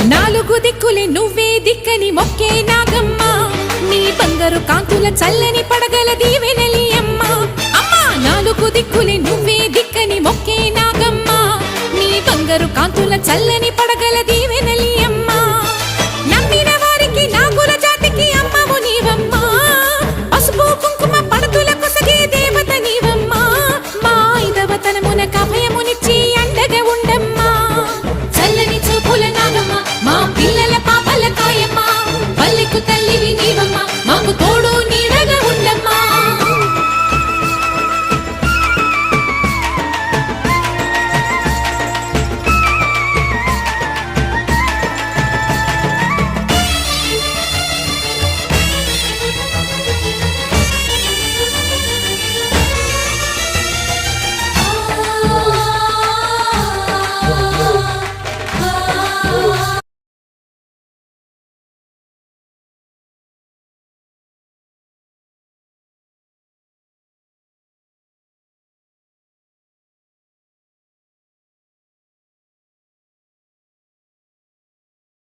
నాలుగు దిక్కులే నువ్వే దిక్కని మొక్కే నాగమ్మ నీ బంగారు కాంతుల చల్లని పడగల దీవెనలి అమ్మ అమ్మా నాలుగు దిక్కులే నువ్వే దిక్కని మొక్కే నాగమ్మ నీ బంగారు కాంతుల చల్లని పడగల దీవెనలి అమ్మ నమ్మిన వారికి నాగుల జాతికి అమ్మవు నీవమ్మ పసుపు కుంకుమ పడతుల కొసగే దేవత నీవమ్మ మా ఐదవతనమునకు అభయమునిచ్చి అండగా ఉండమ్మా చల్లని చూపుల నాగమ్మ మా పిల్ల